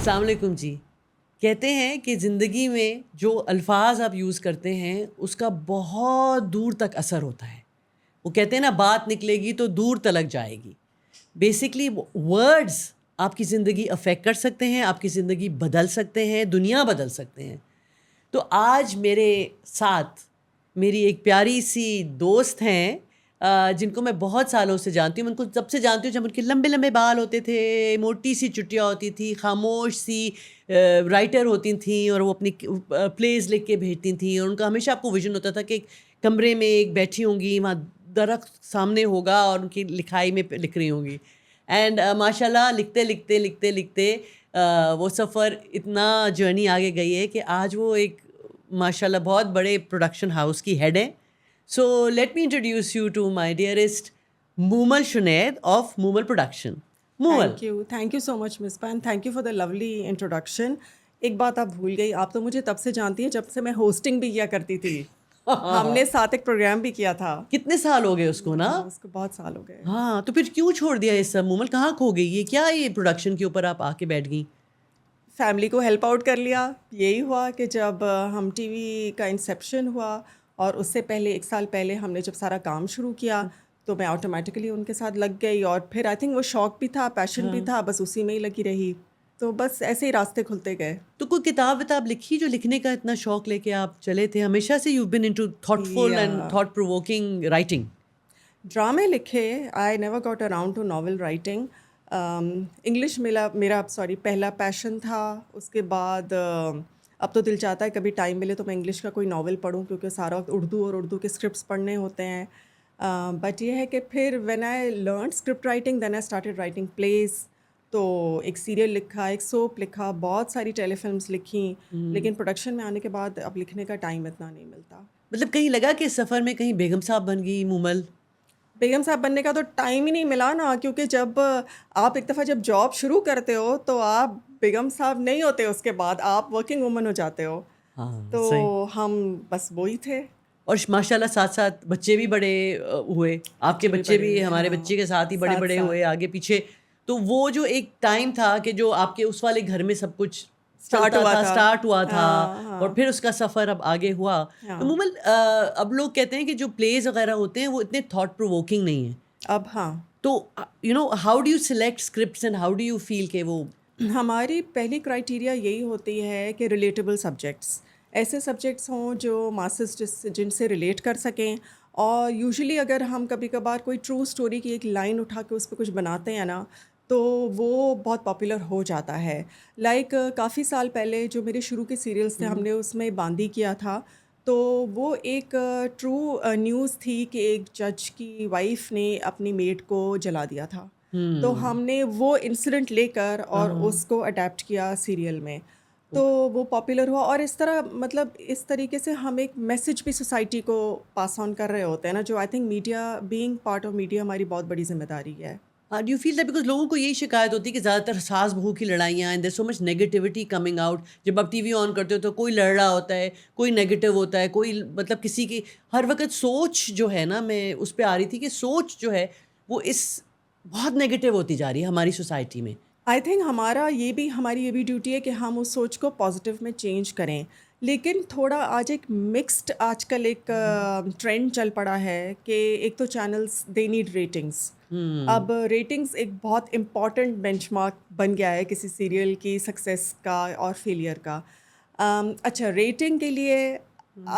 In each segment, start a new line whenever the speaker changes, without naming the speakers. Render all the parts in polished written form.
السلام علیکم جی. کہتے ہیں کہ زندگی میں جو الفاظ آپ یوز کرتے ہیں اس کا بہت دور تک اثر ہوتا ہے. وہ کہتے ہیں نا بات نکلے گی تو دور تلک جائے گی. بیسکلی ورڈز آپ کی زندگی افیکٹ کر سکتے ہیں, آپ کی زندگی بدل سکتے ہیں, دنیا بدل سکتے ہیں. تو آج میرے ساتھ میری ایک پیاری سی دوست ہیں جن کو میں بہت سالوں سے جانتی ہوں. ان کو جب سے جانتی ہوں جب ان کے لمبے لمبے بال ہوتے تھے, موٹی سی چٹیاں ہوتی تھی, خاموش سی رائٹر ہوتی تھیں اور وہ اپنی پلیز لکھ کے بھیجتی تھیں. اور ان کا ہمیشہ آپ کو ویژن ہوتا تھا کہ ایک کمرے میں ایک بیٹھی ہوں گی, وہاں درخت سامنے ہوگا اور ان کی لکھائی میں لکھ رہی ہوں گی. اینڈ ماشاء اللہ لکھتے لکھتے لکھتے لکھتے وہ سفر اتنا جرنی آگے گئی ہے کہ آج وہ ایک ماشاء اللہ بہت بڑے پروڈکشن ہاؤس کی ہیڈ ہیں. So let me introduce you to my dearest Momal Shunaid of Momal production. Momal,
thank you so much miss پین, thank you for the lovely introduction. ایک بات آپ بھول گئی, آپ تو مجھے تب سے جانتی ہیں جب سے میں ہوسٹنگ بھی کیا کرتی تھی. ہم نے ساتھ ایک پروگرام بھی کیا تھا.
کتنے سال ہو گئے اس کو نا؟
اس کو بہت سال ہو گئے.
ہاں, تو پھر کیوں چھوڑ دیا یہ سب؟ مومل کہاں کھو گئی؟ یہ کیا یہ پروڈکشن کے اوپر آپ آ کے بیٹھ گئیں؟
فیملی کو ہیلپ آؤٹ کر لیا. یہی ہوا کہ جب ہم ٹی وی کا انسیپشن ہوا اور اس سے پہلے 1 سال پہلے ہم نے جب سارا کام شروع کیا تو میں آٹومیٹکلی ان کے ساتھ لگ گئی. اور پھر آئی تھنک وہ شوق بھی تھا, پیشن بھی تھا, بس اسی میں ہی لگی رہی. تو بس ایسے ہی راستے کھلتے گئے.
تو کوئی کتاب وتاب لکھی جو لکھنے کا اتنا شوق لے کے آپ چلے تھے؟ ہمیشہ سے you been into thoughtful and thought provoking writing.
ڈرامے لکھے. I never got around to novel writing. English میرا پہلا پیشن تھا. اس کے بعد اب تو دل چاہتا ہے کبھی ٹائم ملے تو میں انگلش کا کوئی ناول پڑھوں, کیونکہ سارا وقت اردو اور اردو کے اسکرپٹس پڑھنے ہوتے ہیں. بٹ یہ ہے کہ پھر when I learn script writing then I started writing plays. تو ایک سیریل لکھا, ایک سوپ لکھا, بہت ساری ٹیلی فلمس لکھیں. لیکن پروڈکشن میں آنے کے بعد اب لکھنے کا ٹائم اتنا نہیں ملتا.
مطلب کہیں لگا کہ سفر میں کہیں بیگم صاحب بن گئی مومل؟
بیگم صاحب بننے کا تو ٹائم ہی نہیں ملا نا, کیونکہ جب آپ ایک دفعہ جب جاب شروع کرتے ہو تو آپ بیگم صاحب نہیں ہوتے, اس کے بعد آپ ورکنگ وومن ہو جاتے ہو.
ہاں
تو
صحیح.
ہم بس وہی تھے.
اور ماشاء اللہ ساتھ ساتھ بچے بھی بڑے ہوئے. آپ کے بچے
بڑے
بھی
ہوئے,
ہمارے
ہاں,
بچے کے ساتھ ہی بڑے
ساتھ
بڑے ہوئے آگے پیچھے. تو وہ جو ایک ٹائم تھا کہ جو آپ کے اس والے گھر میں سب کچھ چلتا تھا, اسٹارٹ ہوا تھا, اور پھر اس کا سفر اب آگے ہوا. تو مومل اب لوگ کہتے ہیں کہ جو پلیز وغیرہ ہوتے ہیں وہ اتنے تھاٹ پرووکنگ نہیں ہیں.
اب ہاں,
تو you know how do you select scripts and how do you feel کہ وہ
ہماری پہلی کرائٹیریا یہی ہوتی ہے کہ ریلیٹیبل سبجیکٹس, ایسے سبجیکٹس ہوں جو ماسز جن سے ریلیٹ کر سکیں. اور یوزلی اگر ہم کبھی کبھار کوئی ٹرو اسٹوری کی ایک لائن اٹھا کے اس پہ کچھ بناتے ہیں نا تو وہ بہت پاپولر ہو جاتا ہے. لائک کافی سال پہلے جو میرے شروع کے سیریلس تھے, ہم نے اس میں باندی کیا تھا. تو وہ ایک ٹرو نیوز تھی کہ ایک جج کی وائف نے اپنی میڈ کو جلا دیا تھا. تو ہم نے وہ انسیڈنٹ لے کر اور اس کو اڈیپٹ کیا سیریل میں. تو وہ پاپولر ہوا. اور اس طرح مطلب اس طریقے سے ہم ایک میسج بھی سوسائٹی کو پاس آن کر رہے ہوتے ہیں نا, جو I think media, being part of media ہماری بہت بڑی ذمہ داری ہے.
Do you feel that because لوگوں کو یہی شکایت ہوتی ہے کہ زیادہ تر ساس بہو کی لڑائیاں and there so much negativity coming out. جب آپ ٹی وی آن کرتے ہو تو کوئی لڑ رہا ہوتا ہے, کوئی نیگیٹیو ہوتا ہے, کوئی مطلب کسی کی ہر وقت سوچ جو ہے نا, میں اس پہ آ رہی تھی کہ سوچ جو ہے وہ اس بہت نیگیٹیو ہوتی جا رہی ہے ہماری سوسائٹی میں.
آئی تھنک ہماری یہ بھی ڈیوٹی ہے کہ ہم اس سوچ کو پازیٹیو میں چینج کریں. لیکن تھوڑا آج ایک مکسڈ آج کل ایک ٹرینڈ چل پڑا ہے کہ ایک تو چینلس دے نیڈ ریٹنگس. اب ریٹنگس ایک بہت امپورٹنٹ بینچ مارک بن گیا ہے کسی سیریل کی سکسیس کا اور فیلئر کا. اچھا, ریٹنگ کے لیے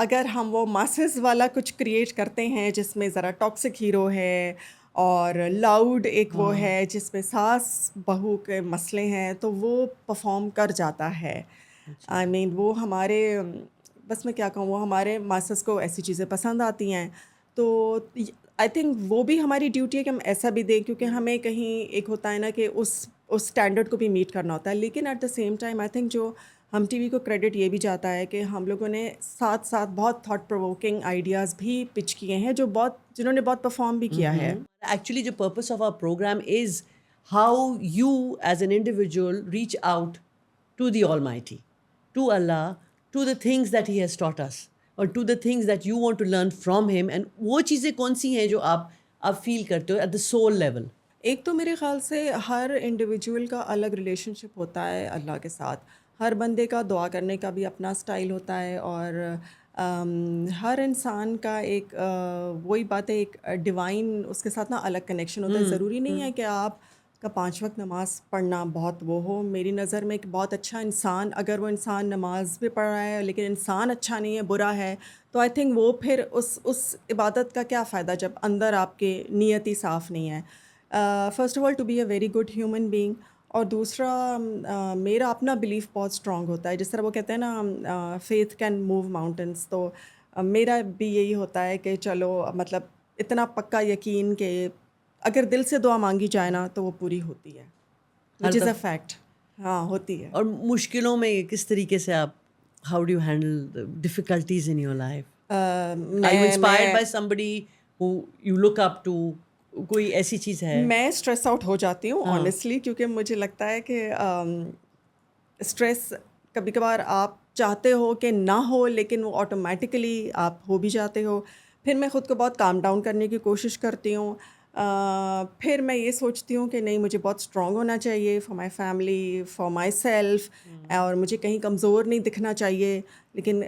اگر ہم وہ ماسز والا کچھ کریٹ کرتے ہیں جس میں ذرا ٹاکسک ہیرو ہے اور لاؤڈ ایک وہ ہے جس میں ساس بہو کے مسئلے ہیں, تو وہ پرفارم کر جاتا ہے. آئی مین وہ ہمارے, بس میں کیا کہوں, وہ ہمارے ماسز کو ایسی چیزیں پسند آتی ہیں. تو آئی تھنک وہ بھی ہماری ڈیوٹی ہے کہ ہم ایسا بھی دیں, کیونکہ ہمیں کہیں ایک ہوتا ہے نا کہ اس اسٹینڈرڈ کو بھی میٹ کرنا ہوتا ہے. لیکن at the same time I think جو ہم ٹی وی کو کریڈٹ یہ بھی جاتا ہے کہ ہم لوگوں نے ساتھ ساتھ بہت تھاٹ پرووکنگ آئیڈیاز بھی پچ کیے ہیں جنہوں نے بہت پرفارم بھی کیا ہے.
Actually, the purpose of our program is how you as an individual reach out to the Almighty, to Allah, to the things that He has taught us, or to the things that you want to learn from Him. And وہ چیزیں کون سی ہیں جو آپ فیل کرتے ہو at the soul level.
ایک تو میرے خیال سے ہر انڈیویجول کا الگ ریلیشن شپ ہوتا ہے اللہ کے ساتھ. ہر بندے کا دعا کرنے کا بھی اپنا اسٹائل ہوتا ہے, اور ہر انسان کا ایک وہی بات ہے, ایک ڈیوائن اس کے ساتھ نا الگ کنیکشن ہوتا ہے. ضروری نہیں ہے کہ آپ کا 5 وقت نماز پڑھنا بہت وہ ہو. میری نظر میں ایک بہت اچھا انسان, اگر وہ انسان نماز بھی پڑھ رہا ہے لیکن انسان اچھا نہیں ہے, برا ہے, تو آئی تھنک وہ پھر اس عبادت کا کیا فائدہ جب اندر آپ کے نیت ہی صاف نہیں ہے. First of all to be a very good human being, اور دوسرا میرا اپنا بلیف بہت اسٹرانگ ہوتا ہے. جس طرح وہ کہتے ہیں نا فیتھ کین موو ماؤنٹینس, تو میرا بھی یہی ہوتا ہے کہ چلو مطلب اتنا پکا یقین کہ اگر دل سے دعا مانگی جائے نا تو وہ پوری ہوتی ہے, وچ از اے فیکٹ. ہاں ہوتی ہے.
اور مشکلوں میں کس طریقے سے آپ, how do you handle difficulties in your life? Are you inspired by somebody who you look up to? کوئی ایسی چیز ہے؟
میں اسٹریس آؤٹ ہو جاتی ہوں آنیسٹلی, کیونکہ مجھے لگتا ہے کہ اسٹریس کبھی کبھار آپ چاہتے ہو کہ نہ ہو, لیکن وہ آٹومیٹکلی آپ ہو بھی جاتے ہو. پھر میں خود کو بہت کام ڈاؤن کرنے کی کوشش کرتی ہوں. پھر میں یہ سوچتی ہوں کہ نہیں, مجھے بہت اسٹرانگ ہونا چاہیے for my family, for my self, اور مجھے کہیں کمزور نہیں دکھنا چاہیے. لیکن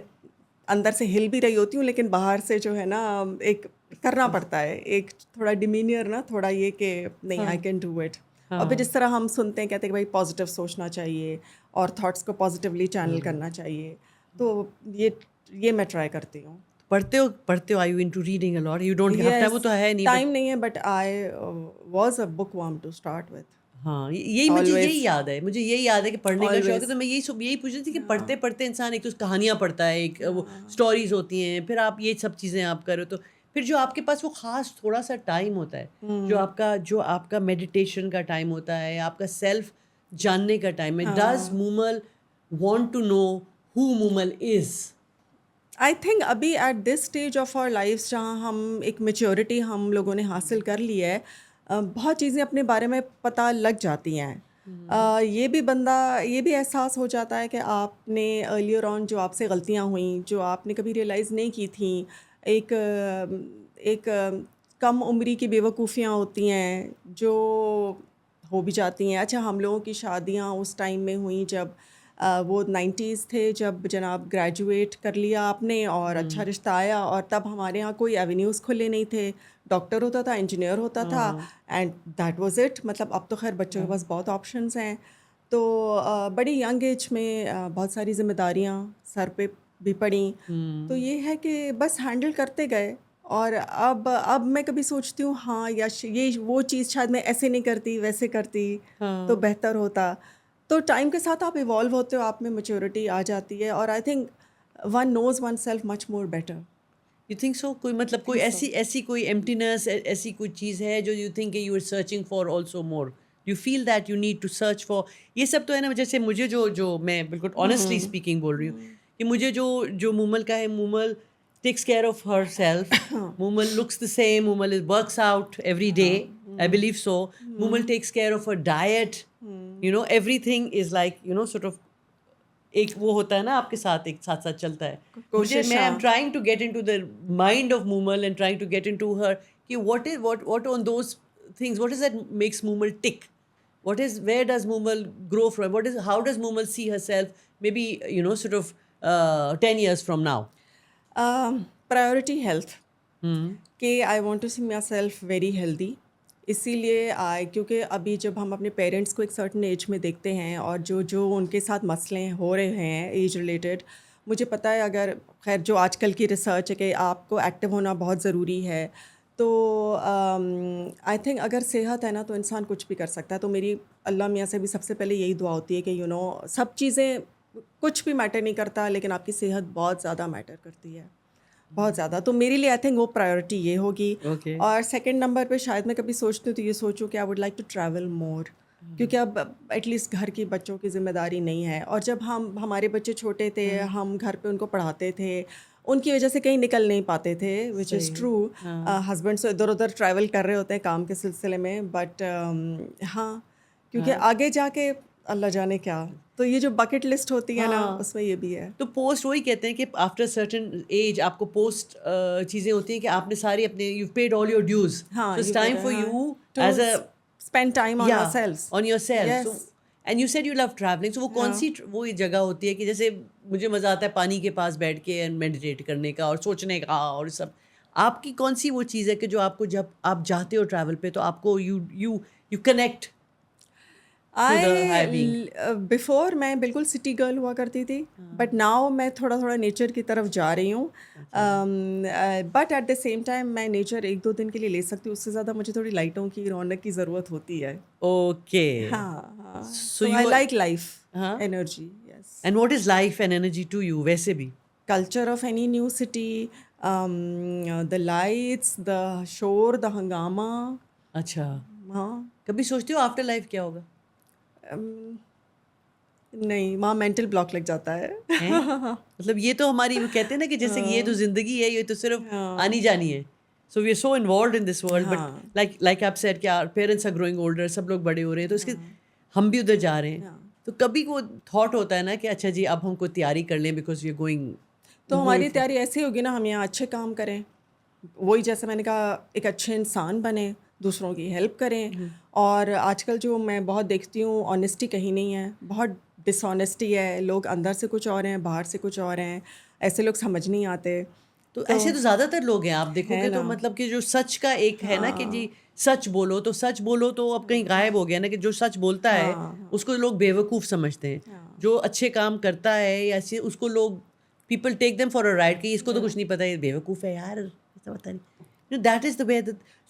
اندر سے ہل بھی رہی ہوتی ہوں, لیکن باہر سے جو ہے نا ایک کرنا پڑتا ہے, ایک تھوڑا ڈیمینئر نا, تھوڑا یہ کہ نہیں آئی کین ڈو اٹ. اور پھر جس طرح ہم سنتے ہیں کہتے ہیں کہ بھائی پازیٹیو سوچنا چاہیے اور تھاٹس کو پازیٹیولی چینل کرنا چاہیے, تو یہ میں ٹرائی کرتی ہوں.
پڑھتے ہو I you into reading a lot? You don't have time, وہ تو ہے نہیں,
ٹائم نہیں ہے, but I was a bookworm to start with.
ہاں یہی مجھے یہی یاد ہے کہ پڑھنے کا شوق ہے. تو میں یہی پوچھ رہی تھی کہ پڑھتے پڑھتے انسان ایک تو کہانیاں پڑھتا ہے, ایک وہ اسٹوریز ہوتی ہیں, پھر آپ یہ سب چیزیں آپ کرو, تو پھر جو آپ کے پاس وہ خاص تھوڑا سا ٹائم ہوتا ہے, جو آپ کا میڈیٹیشن کا ٹائم ہوتا ہے, آپ کا سیلف جاننے کا ٹائم ہے. Does Momal want to know who Momal is?
I think ابھی at this stage of our life جہاں ہم ایک میچیورٹی ہم لوگوں نے حاصل کر لی ہے, بہت چیزیں اپنے بارے میں پتہ لگ جاتی ہیں. یہ بھی احساس ہو جاتا ہے کہ آپ نے ارلیئر آن جو آپ سے غلطیاں ہوئیں, جو آپ نے کبھی ریئلائز نہیں کی تھیں, ایک کم عمری کی بے وقوفیاں ہوتی ہیں جو ہو بھی جاتی ہیں. اچھا, ہم لوگوں کی شادیاں اس ٹائم میں ہوئیں جب وہ 90s تھے, جب جناب گریجویٹ کر لیا آپ نے اور اچھا رشتہ آیا, اور تب ہمارے یہاں کوئی ایونیوز کھلے نہیں تھے. ڈاکٹر ہوتا تھا, انجینئر ہوتا تھا, اینڈ دیٹ واز اٹ. مطلب اب تو خیر بچوں کے پاس بہت آپشنس ہیں. تو بڑی ینگ ایج میں بہت ساری ذمہ داریاں سر پہ بھی پڑیں. تو یہ ہے کہ بس ہینڈل کرتے گئے. اور اب میں کبھی سوچتی ہوں ہاں یا یہ وہ چیز شاید میں ایسے نہیں کرتی, ویسے کرتی تو بہتر ہوتا. تو ٹائم کے ساتھ آپ ایوالو ہوتے ہو, آپ میں میچورٹی آ جاتی ہے, اور I think one knows one self much more better.
You think so? کوئی مطلب کوئی ایسی کوئی ایمٹینس, ایسی کوئی چیز ہے جو you think you are searching for also more, you feel that you need to search for? یہ سب تو ہے نا, جیسے مجھے جو میں بالکل آنیسٹلی اسپیکنگ بول رہی ہوں کہ مجھے جو مومل کا ہے, Momal takes care of herself, Momal looks the same, Momal works out every day, I believe so. Momal takes care of her diet, you know everything is like you know sort of ایک وہ ہوتا ہے نا آپ کے ساتھ, ایک ساتھ ساتھ چلتا ہے. مجھے میں am trying to get in to the mind of Momal and trying to get in to her کہ what on those things, what is that makes Momal tick, what is, where does Moomal grow from, how does Moomal see herself maybe you know sort of 10 years from now?
Priority health, کہ I want to see myself very healthy. اسی لیے کیونکہ ابھی جب ہم اپنے parents کو ایک سرٹن ایج میں دیکھتے ہیں اور جو ان کے ساتھ مسئلے ہو رہے ہیں ایج ریلیٹڈ, مجھے پتہ ہے اگر خیر جو آج کل کی ریسرچ ہے کہ آپ کو ایکٹیو ہونا بہت ضروری ہے, تو آئی تھنک اگر صحت ہے نا تو انسان کچھ بھی کر سکتا ہے. تو میری اللہ میاں سے بھی سب سے پہلے یہی دعا ہوتی ہے کہ یو نو سب چیزیں کچھ بھی میٹر نہیں کرتا, لیکن آپ کی صحت بہت زیادہ میٹر کرتی ہے, بہت زیادہ. تو میرے لیے آئی تھنک وہ پرائیورٹی یہ ہوگی. اور سیکنڈ نمبر پہ شاید میں کبھی سوچتی ہوں تو یہ سوچوں کہ I would like to travel more, کیونکہ اب ایٹ لیسٹ گھر کی بچوں کی ذمہ داری نہیں ہے. اور جب ہمارے بچے چھوٹے تھے, ہم گھر پہ ان کو پڑھاتے تھے, ان کی وجہ سے کہیں نکل نہیں پاتے تھے, وچ از ٹرو. ہسبینڈ سے ادھر ادھر ٹریول کر رہے ہوتے ہیں کام کے سلسلے میں, بٹ ہاں کیونکہ آگے جا کے اللہ جانے کیا. تو یہ جو بکٹ لسٹ ہوتی ہے نا, اس میں یہ بھی ہے.
تو پوسٹ وہی کہتے ہیں کہ آفٹر سرٹن ایج آپ کو پوسٹ چیزیں ہوتی ہیں کہ آپ نے ساری اپنے you paid all your dues, so it's time for you as a
spend time on ourselves.
on yourself.
Yes.
So, and you said you love traveling. So وہ کون سی وہ جگہ ہوتی ہے کہ جیسے مجھے مزہ آتا ہے پانی کے پاس بیٹھ کے میڈیٹیٹ کرنے کا اور سوچنے کا اور سب. آپ کی کون سی وہ چیز ہے کہ جو آپ کو جب آپ جاتے ہو ٹریول پہ تو آپ کو you connect to the higher being?
Before میں بالکل سٹی گرل ہوا کرتی تھی, بٹ ناؤ میں تھوڑا تھوڑا نیچر کی طرف جا رہی ہوں. But at the same time میں نیچر 1-2 دن کے لیے لے سکتی ہوں, اس سے زیادہ مجھے تھوڑی لائٹوں کی رونق کی ضرورت ہوتی ہے.
Okay.
ہاں,
So
so I like life energy. Yes.
And what is life and energy to you ویسے بھی؟
Culture of any new city, the lights, the شور, دا ہنگامہ.
اچھا,
ہاں,
کبھی سوچتے ہو آفٹر لائف کیا ہوگا؟
نہیں, وہاں مینٹل بلاک لگ جاتا ہے.
مطلب یہ تو ہماری وہ کہتے ہیں نا کہ جیسے یہ تو زندگی ہے, یہ تو صرف آنی جانی ہے. So we are so involved in this world, but like آپ سیڈ کہ پیرنٹس آر گروئنگ اولڈر, سب لوگ بڑے ہو رہے ہیں, تو اس کے ہم بھی ادھر جا رہے ہیں. تو کبھی وہ تھاٹ ہوتا ہے نا کہ اچھا جی اب ہم کو تیاری کر لیں بیکاز وی آر گوئنگ.
تو ہماری تیاری ایسی ہوگی نا, ہم یہاں اچھے کام کریں, وہی جیسے میں نے کہا ایک اچھے انسان بنیں, دوسروں کی ہیلپ کریں. اور آج کل جو میں بہت دیکھتی ہوں, آنیسٹی کہیں نہیں ہے, بہت ڈس آنیسٹی ہے. لوگ اندر سے کچھ اور ہیں, باہر سے کچھ اور ہیں, ایسے لوگ سمجھ نہیں آتے.
تو ایسے تو زیادہ تر لوگ ہیں آپ دیکھو گے, تو مطلب کہ جو سچ کا ایک ہے نا کہ جی سچ بولو, تو سچ بولو تو اب کہیں غائب ہو گیا نا, کہ جو سچ بولتا ہے اس کو لوگ بیوقوف سمجھتے ہیں. جو اچھے کام کرتا ہے یا ایسے اس کو لوگ people take them for a right کہ اس کو تو کچھ نہیں پتا, یہ بیوقوف ہے یار, ایسا پتا نہیں. That is the way.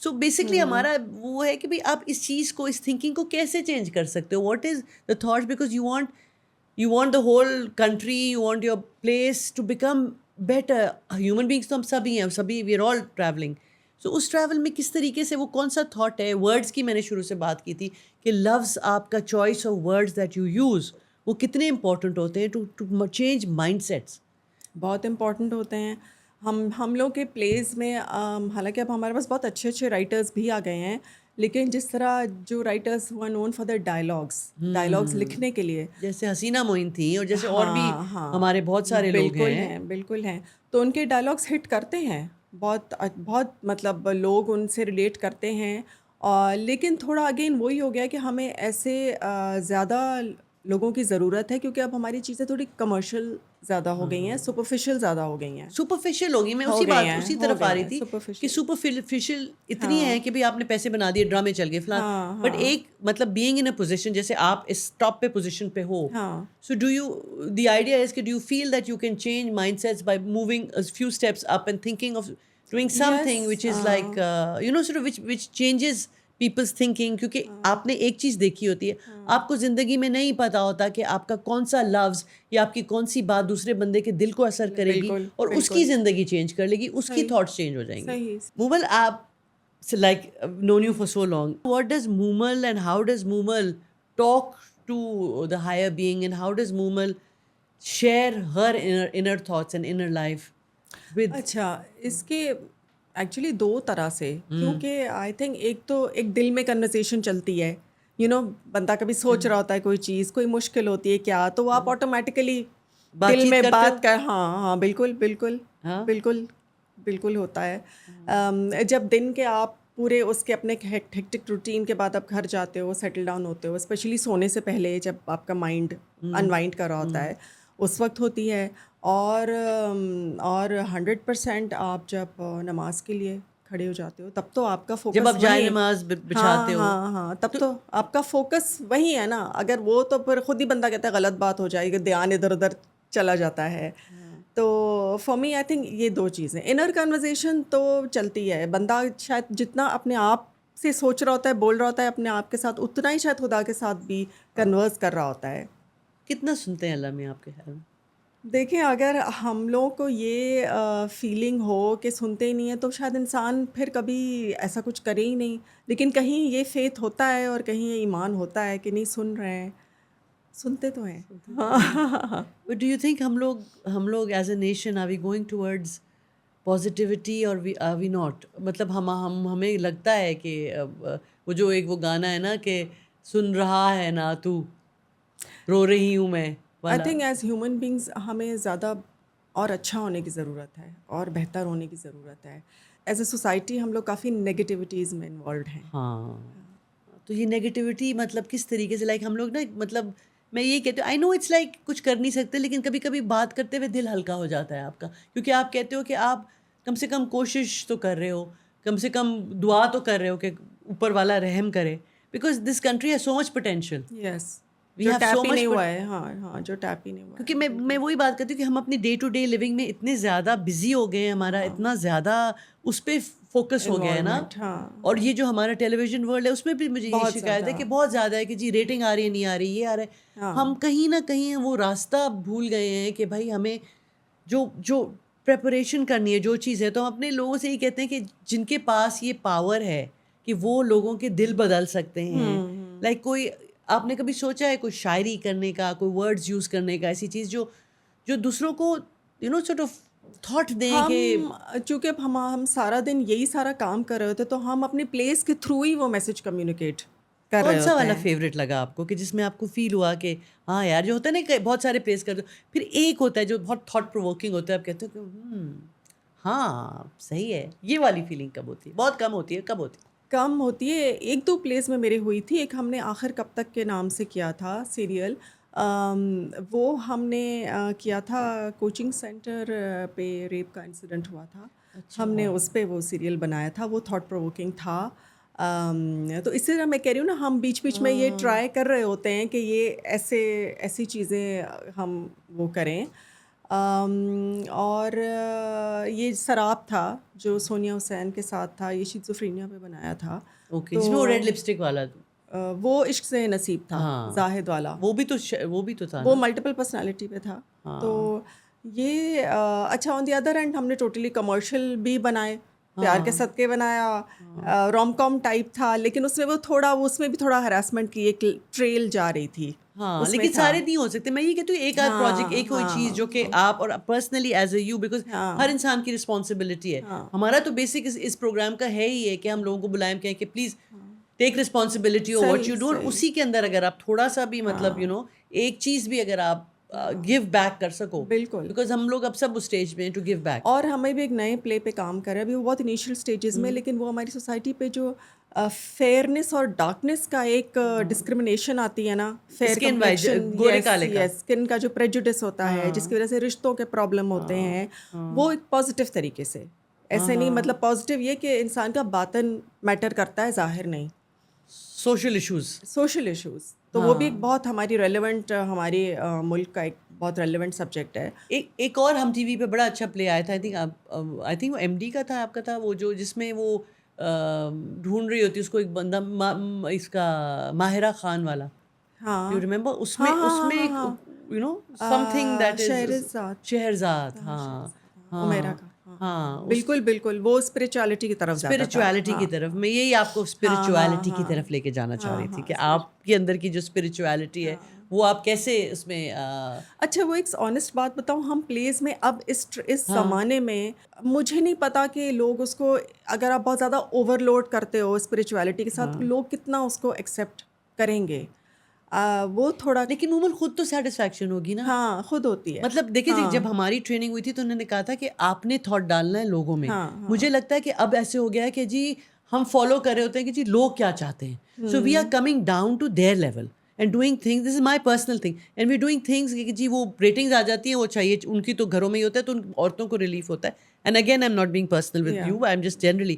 So basically ہمارا وہ ہے کہ بھائی آپ اس چیز کو, اس تھنکنگ کو کیسے چینج کر سکتے ہو. What is the thought, because you want the whole country, you want your place to become better. Human beings تو ہم سبھی ہیں, سبھی we are all traveling. So اس ٹریول میں کس طریقے سے وہ کون سا تھاٹ ہے. ورڈس کی میں نے شروع سے بات کی تھی کہ لفظ, آپ کا choice of words that you use, وہ کتنے امپورٹنٹ ہوتے ہیں ٹو چینج مائنڈ سیٹس.
بہت امپورٹنٹ ہوتے ہیں. ہم لوگ کے پلیز میں حالانکہ اب ہمارے پاس بہت اچھے اچھے رائٹرز بھی آ گئے ہیں, لیکن جس طرح جو writers who known for the dialogues لکھنے کے لیے,
جیسے حسینہ معین تھیں اور جیسے اور بھی ہمارے بہت سارے لوگ ہیں.
بالکل ہیں, تو ان کے ڈائلاگس ہٹ کرتے ہیں بہت بہت, مطلب لوگ ان سے ریلیٹ کرتے ہیں. لیکن تھوڑا اگین وہی ہو گیا کہ ہمیں ایسے زیادہ لوگوں کی ضرورت ہے, کیونکہ اب ہماری چیزیں تھوڑی کمرشل زیادہ ہو گئی ہیں, سپرفیشل زیادہ ہو گئی ہیں.
سپرفیشل ہوگی, میں اسی طرف آ رہی تھی کہ سپرفیشل اتنی ہے کہ بھائی آپ نے پیسے بنا دیے, ڈرامے چل گئے فلان, بٹ ایک مطلب بینگ ان اے پوزیشن, جیسے آپ اس ٹاپ پہ پوزیشن پہ ہو, so do you, the idea is کہ do you feel that you can change mindsets by moving few steps up and thinking of doing something which is like you know sort of which changes people's thinking. کیونکہ آپ نے ایک چیز دیکھی ہوتی ہے, آپ کو زندگی میں نہیں پتا ہوتا کہ آپ کا کون سا لفظ یا آپ کی کون سی بات دوسرے بندے کے دل کو اثر کرے گی اور اس کی زندگی چینج کر لے گی, اس کی تھاٹس چینج ہو جائیں گے. مومل, آپ like known you for so long, what does Momal and how does Momal talk to the higher being, and how does Momal share her inner thoughts and inner life with.
اچھا, اس کے ایکچولی 2 طرح سے, کیونکہ آئی تھنک ایک تو ایک دل میں کنورسیشن چلتی ہے, بندہ کبھی سوچ رہا ہوتا ہے کوئی چیز, کوئی مشکل ہوتی ہے کیا, تو آپ آٹومیٹیکلی دل میں بات کر, ہاں بالکل بالکل بالکل بالکل ہوتا ہے. جب دن کے آپ پورے اس کے اپنے ہیکٹک روٹین کے بعد آپ گھر جاتے ہو, سیٹل ڈاؤن ہوتے ہو, اسپیشلی سونے سے پہلے جب آپ کا مائنڈ انوائنڈ کر رہا ہوتا ہے, اس وقت ہوتی ہے. اور 100% آپ جب نماز کے لیے کھڑے ہو جاتے ہو, تب تو آپ کا فوکس,
جب آپ جائے نماز بچھاتے ہو,
ہاں تب تو آپ کا فوکس وہی ہے نا. اگر وہ تو پھر خود ہی بندہ کہتا ہے غلط بات ہو جائے گی, دھیان ادھر ادھر چلا جاتا ہے. تو فار می آئی تھنک یہ 2 چیزیں. انر کنورزیشن تو چلتی ہے, بندہ شاید جتنا اپنے آپ سے سوچ رہا ہوتا ہے, بول رہا ہوتا ہے اپنے آپ کے ساتھ, اتنا ہی شاید خدا کے ساتھ بھی کنورس کر رہا ہوتا ہے.
کتنا سنتے ہیں اللہ میں آپ کے خیال میں؟
دیکھیں, اگر ہم لوگوں کو یہ فیلنگ ہو کہ سنتے ہی نہیں ہیں, تو شاید انسان پھر کبھی ایسا کچھ کرے ہی نہیں. لیکن کہیں یہ فیتھ ہوتا ہے اور کہیں یہ ایمان ہوتا ہے کہ نہیں سن رہے ہیں, سنتے تو ہیں.
بٹ ڈو یو تھنک ہم لوگ as a nation are we going towards positivity اور آر وی ناٹ؟ مطلب ہمیں لگتا ہے کہ وہ جو ایک وہ گانا ہے نا کہ سن رہا ہے نا تو رو رہی ہوں میں,
I think as human beings ہمیں زیادہ اور اچھا ہونے کی ضرورت ہے اور بہتر ہونے کی ضرورت ہے. ایز اے سوسائٹی ہم لوگ کافی نگیٹیوٹیز میں انوالوڈ ہیں.
ہاں, تو یہ نیگیٹیوٹی مطلب کس طریقے سے لائک ہم لوگ نا مطلب میں یہ کہتی ہوں آئی نو اٹس لائک کچھ کر نہیں سکتے لیکن کبھی کبھی بات کرتے ہوئے دل ہلکا ہو جاتا ہے آپ کا کیونکہ آپ کہتے ہو کہ آپ کم سے کم کوشش تو کر رہے ہو کم سے کم دعا تو کر رہے ہو کہ اوپر والا رحم کرے because this country has so much potential
yes
we
جو
ہیو سو
ٹیپ ہی
مچ
نہیں ہوا ہے. ہاں ہاں جو ٹیپ ہی نہیں ہوا ہے.
کیونکہ میں وہی بات کرتی ہوں کہ ہم اپنی ڈے ٹو ڈے لیونگ میں اتنے زیادہ بزی ہو گئے ہیں ہمارا اتنا زیادہ اس پہ فوکس ہو گیا ہے نا
انوالومنٹ. ہاں
اور یہ جو ہمارا ٹیلی ویژن ورلڈ ہے اس میں بھی مجھے یہ
بہت
شکایت ہے
زیادہ.
کہ بہت زیادہ ہے کہ جی ریٹنگ آ رہی ہے نہیں آ رہی یہ آ رہا ہے
ہاں
ہم کہیں نہ کہیں وہ راستہ بھول گئے ہیں کہ بھائی ہمیں جو پریپریشن کرنی ہے جو چیز ہے تو ہم اپنے لوگوں سے یہ کہتے ہیں کہ جن کے پاس یہ پاور ہے کہ وہ لوگوں کے دل بدل سکتے ہیں لائک کوئی آپ نے کبھی سوچا ہے کوئی شاعری کرنے کا کوئی ورڈز یوز کرنے کا ایسی چیز جو دوسروں کو you know sort of thought دیں کہ
ہم چونکہ ہم سارا دن یہی سارا کام کر رہے ہوتے تو ہم اپنی پلیس کے تھرو ہی وہ میسج کمیونیکیٹ کر رہے
کون سا
ہوتے
والا
ہیں.
فیوریٹ لگا آپ کو کہ جس میں آپ کو فیل ہوا کہ ہاں یار جو ہوتا ہے نا کہ بہت سارے پلیس کر دو پھر ایک ہوتا ہے جو بہت تھاٹ پرووکنگ ہوتا ہے آپ کہتے ہو کہ ہاں صحیح ہے یہ والی فیلنگ کب ہوتی ہے بہت کم ہوتی ہے کب ہوتی ہے
کم ہوتی ہے. ایک دو پلیس میں میرے ہوئی تھی. ایک ہم نے آخر کب تک کے نام سے کیا تھا سیریل. وہ ہم نے کیا تھا کوچنگ سینٹر پہ ریپ کا انسیڈنٹ ہوا تھا. ہم نے اس پہ وہ سیریل بنایا تھا. وہ تھاٹ پرووکنگ تھا. تو اس طرح میں کہہ رہی ہوں نا ہم بیچ بیچ میں یہ ٹرائی کر رہے ہوتے ہیں کہ یہ ایسی چیزیں ہم وہ کریں. اور یہ سراب تھا جو سونیا حسین کے ساتھ تھا. یہ شیزوفرینیا پہ بنایا تھا.
اوکے جس میں وہ ریڈ لپسٹک والا
وہ عشق سے نصیب تھا زاہد والا.
وہ بھی تو تھا
وہ ملٹیپل پرسنالٹی پہ تھا. تو یہ اچھا آن دی ادر اینڈ ہم نے ٹوٹلی کمرشل بھی بنائے. پیار کے صدقے بنایا. روم کام ٹائپ تھا لیکن اس میں بھی تھوڑا ہراسمنٹ کی ایک ٹریل جا رہی تھی.
ہاں لیکن سارے نہیں ہو سکتے. میں یہ کہتی ہوں ایک آدھ پروجیکٹ ایک کوئی چیز جو کہ آپ اور personally as a you because ہر انسان کی رسپانسبلٹی ہے. ہمارا تو بیسک اس پروگرام کا ہے ہی ہے کہ ہم لوگوں کو بلائیں کہیں کہ please take responsibility of what you do. اسی کے اندر اگر آپ تھوڑا سا بھی مطلب یو نو ایک چیز بھی اگر آپ گیو بیک کر سکو
بالکل
بیکاز ہم لوگ اب سب اسٹیج پہ ٹو گیو بیک.
اور ہمیں بھی ایک نئے پلے پہ کام کر رہے ہیں ابھی. وہ بہت انیشیل اسٹیجز میں لیکن وہ ہماری سوسائٹی پہ جو فیئرنیس اور ڈارکنیس کا ایک ڈسکرمنیشن آتی ہے نا. فیئر کمپلیکشن اسکن کا جو پریجوڈس ہوتا ہے جس کی وجہ سے رشتوں کے پرابلم ہوتے ہیں وہ ایک پازیٹیو طریقے سے. ایسے نہیں مطلب پازیٹیو یہ کہ انسان کا باطن میٹر کرتا ہے ظاہر نہیں. سوشل ایشوز تو وہ بھی ایک بہت ہماری ریلیونٹ ہماری ملک کا ایک بہت ریلیونٹ سبجیکٹ ہے.
ایک اور ہم ٹی وی پہ بڑا اچھا پلے آیا تھا آئی تھنک وہ ایم ڈی کا تھا آپ کا تھا وہ جس میں وہ ڈھونڈ رہی ہوتی اس کو ایک بندہ اس کا ماہرہ خان والا. یو ریمبر اس میں you know something that is Shehrzad.
Umera کا.
ہاں
بالکل بالکل وہ اسپرچویلٹی کی طرف جاتا تھا.
اسپرچویلٹی کی طرف میں یہی آپ کو اسپرچویلٹی کی طرف لے کے جانا چاہ رہی تھی کہ آپ کے اندر کی جو اسپرچویلٹی ہے وہ آپ کیسے اس میں.
اچھا وہ ایک آنیسٹ بات بتاؤں ہم پلیز میں اب اس زمانے میں مجھے نہیں پتا کہ لوگ اس کو اگر آپ بہت زیادہ اوور لوڈ کرتے ہو اسپرچویلٹی کے ساتھ لوگ کتنا اس کو ایکسیپٹ کریں گے. وہ تھوڑا
لیکن عموماً خود تو سیٹسفیکشن ہوگی نا.
ہاں خود ہوتی ہے.
مطلب دیکھیں جب ہماری ٹریننگ ہوئی تھی تو انہوں نے کہا تھا کہ آپ نے تھاٹ ڈالنا ہے لوگوں میں. مجھے لگتا ہے کہ اب ایسے ہو گیا ہے کہ جی ہم فالو کر رہے ہوتے ہیں کہ جی لوگ کیا چاہتے ہیں. So we are coming down to their level and doing things. This is my personal thing and we doing things کہ جی وہ ریٹنگز آ جاتی ہیں وہ چاہیے ان کی تو گھروں میں ہی ہوتا ہے تو ان عورتوں کو ریلیف ہوتا ہے. And again I am not being personal with you I am just generally.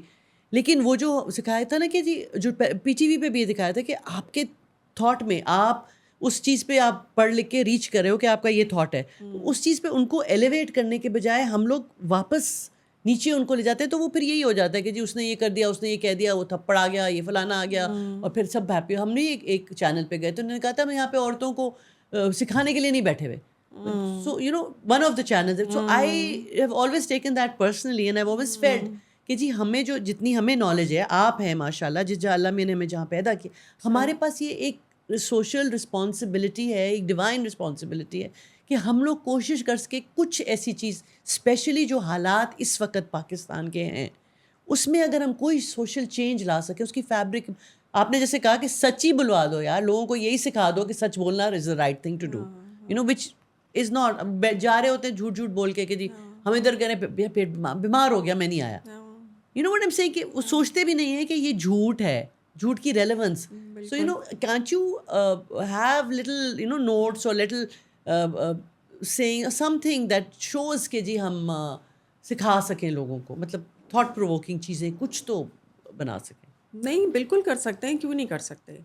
لیکن وہ جو سکھایا تھا نا کہ جی جو پی ٹی وی پہ بھی یہ دکھایا تھا کہ آپ کے تھاٹ میں آپ اس چیز پہ آپ پڑھ لکھ کے ریچ کر رہے ہو کہ آپ کا یہ تھاٹ ہے اس چیز پہ ان کو ایلیویٹ کرنے کے بجائے ہم لوگ واپس نیچے ان کو لے جاتے ہیں. تو وہ پھر یہی ہو جاتا ہے کہ جی اس نے یہ کر دیا اس نے یہ کہہ دیا وہ تھپڑ آ گیا یہ فلانا آ گیا اور پھر سب ہیپی. ہم نے ایک چینل پہ گئے تو انہوں نے کہا تھا ہم یہاں پہ عورتوں کو سکھانے کے لیے نہیں بیٹھے ہوئے. So you know one of the channel. So I have always taken that personally and I have always felt کہ جی ہمیں جو جتنی ہمیں نالج ہے آپ ہیں ماشاء اللہ جس جہاں اللہ نے ہمیں جہاں پیدا کیا ہمارے پاس یہ ایک سوشل رسپانسبلٹی ہے ایک ڈیوائن رسپانسبلٹی ہے کہ ہم لوگ کوشش کر سکے کچھ ایسی چیز اسپیشلی جو حالات اس وقت پاکستان کے ہیں اس میں اگر ہم کوئی سوشل چینج لا سکیں اس کی فیبرک. آپ نے جیسے کہا کہ سچ ہی بلوا دو یار لوگوں کو یہی سکھا دو کہ سچ بولنا is the right thing to do you know which is not. جا رہے ہوتے ہیں جھوٹ جھوٹ بول کے کہ جی ہم ادھر کہہ رہے ہیں پیٹ بیمار ہو گیا میں نہیں آیا. You know what I am saying کہ وہ سوچتے بھی نہیں ہیں کہ یہ جھوٹ ہے جھوٹ کی relevance. So, you know, can't you have little, you know, notes or little saying or something that shows کہ جی ہم سکھا سکیں لوگوں کو, مطلب تھاٹ پرووکنگ چیزیں کچھ تو بنا سکیں.
نہیں, بالکل کر سکتے ہیں, کیوں نہیں کر سکتے,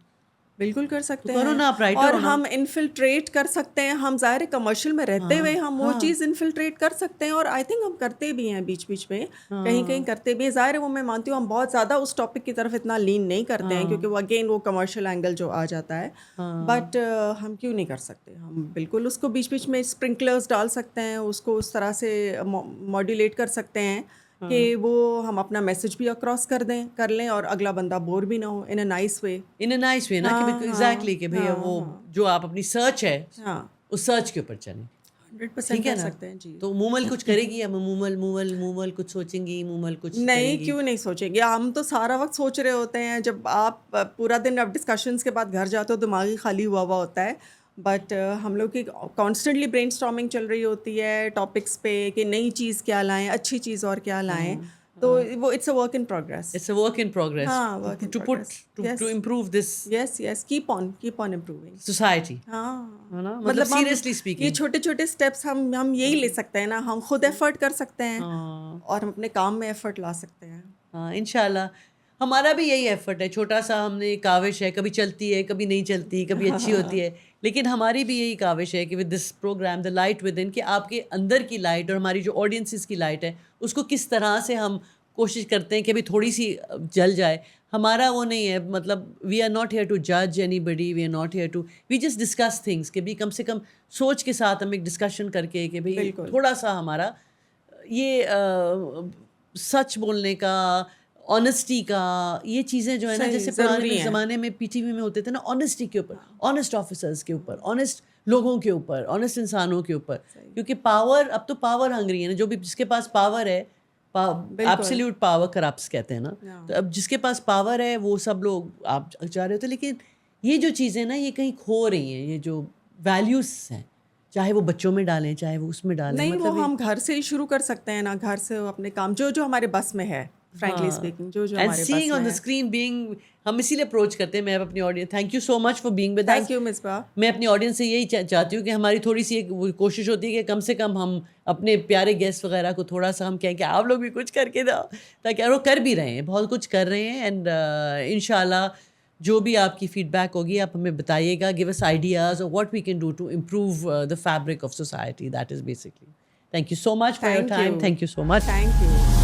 بالکل کر سکتے
کرو
ہیں.
نا, آپ رائٹر
اور
ہو نا.
ہم انفلٹریٹ کر سکتے ہیں, ہم ظاہر کمرشل میں رہتے ہوئے ہم وہ چیز انفلٹریٹ کر سکتے ہیں, اور آئی تھنک ہم کرتے بھی ہیں بیچ بیچ میں, کہیں کہیں کرتے بھی ہیں. ظاہر ہے وہ میں مانتی ہوں ہم بہت زیادہ اس ٹاپک کی طرف اتنا لین نہیں کرتے ہیں, کیونکہ وہ اگین وہ کمرشل اینگل جو آ جاتا ہے, بٹ ہم کیوں نہیں کر سکتے, ہم بالکل اس کو بیچ بیچ میں اسپرنکلرز ڈال سکتے ہیں, اس کو اس طرح سے ماڈولیٹ کر سکتے ہیں کہ وہ ہم اپنا میسج بھی اکراس کر لیں, اور اگلا بندہ بور بھی نہ ہو, ان a nice way.
In a nice way نا, کہ ایگزیکٹلی کہ بھئی وہ جو آپ اپنی سرچ ہے اس سرچ کے اوپر چلیں.
100% کر سکتے ہیں جی.
تو مومل کچھ کرے گی, ہم مومل کچھ سوچیں گی, مومل کچھ
نہیں, کیوں نہیں سوچیں گے, ہم تو سارا وقت سوچ رہے ہوتے ہیں. جب آپ پورا دن اب ڈسکشنز کے بعد گھر جاتے ہو دماغی خالی ہوا ہوتا ہے, بٹ ہم لوگ کی کانسٹنٹلی برین اسٹارمنگ چل رہی ہوتی ہے ٹاپکس پہ کہ نئی چیز کیا لائیں, اچھی چیز اور کیا لائیں. تو وہ it's a work in progress.
It's a work in progress.
ہاں, work in progress.
To improve this
yes keep on improving.
society.
ہاں,
مطلب سیریسلی اسپیکنگ
یہ چھوٹے چھوٹے اسٹیپس ہم یہی لے سکتے ہیں نا, ہم خود ایفرٹ کر سکتے ہیں اور ہم اپنے کام میں ایفرٹ لا سکتے ہیں.
ہاں, انشاءاللہ ہمارا بھی یہی ایفرٹ ہے, چھوٹا سا ہم نے کاوش ہے, کبھی چلتی ہے کبھی نہیں چلتی, کبھی اچھی ہوتی ہے, لیکن ہماری بھی یہی کاوش ہے کہ with this program the light within, کہ آپ کے اندر کی لائٹ اور ہماری جو آڈینسز کی لائٹ ہے اس کو کس طرح سے ہم کوشش کرتے ہیں کہ ابھی تھوڑی سی جل جائے. ہمارا وہ نہیں ہے, مطلب we are not here to جج anybody, we are not here to, we just discuss things, کہ بھی کم سے کم سوچ کے ساتھ ہم ایک ڈسکشن کر کے کہ بھئی تھوڑا سا ہمارا یہ سچ بولنے کا, آنیسٹی کا, یہ چیزیں جو ہے نا, جیسے پرانے زمانے میں پی ٹی وی میں ہوتے تھے نا, آنیسٹی کے اوپر, آنیسٹ آفیسرس کے اوپر, آنیسٹ لوگوں کے اوپر, آنیسٹ انسانوں کے اوپر, کیونکہ پاور, اب تو پاور ہنگری ہے نا, جو بھی جس کے پاس پاور ہے, ایبسلیوٹ پاور کرپٹس کہتے ہیں نا, تو اب جس کے پاس پاور ہے وہ سب لوگ آپ چاہ رہے ہوتے, لیکن یہ جو چیزیں نا یہ کہیں کھو رہی ہیں, یہ جو ویلیوز ہیں, چاہے وہ بچوں میں ڈالیں چاہے وہ اس میں ڈالیں.
نہیں, وہ ہم گھر سے ہی شروع کر سکتے ہیں نا, گھر سے اپنے کام جو ہمارے بس میں ہے, frankly speaking, جو ہمارے بس میں ہے.
on the screen being, ہم اسی لیے اپروچ کرتے ہیں. میں اپنی audience, thank you so much for being with us.
Thank you Misbah.
میں اپنی آڈینس سے یہی چاہتی ہوں کہ ہماری تھوڑی سی ایک کوشش ہوتی ہے کہ کم سے کم ہم اپنے پیارے گیسٹ وغیرہ کو تھوڑا سا ہم کہیں کہ آپ لوگ بھی کچھ کر کے دو, تاکہ وہ کر بھی رہے ہیں, بہت کچھ کر رہے ہیں. اینڈ انشاءاللہ جو بھی آپ کی فیڈ بیک ہوگی آپ ہمیں بتائیے گا, گیو اس آئیڈیاز اور what we can do to improve the fabric of society. That is basically. Thank you so much for your time. Thank you so much.
Thank you.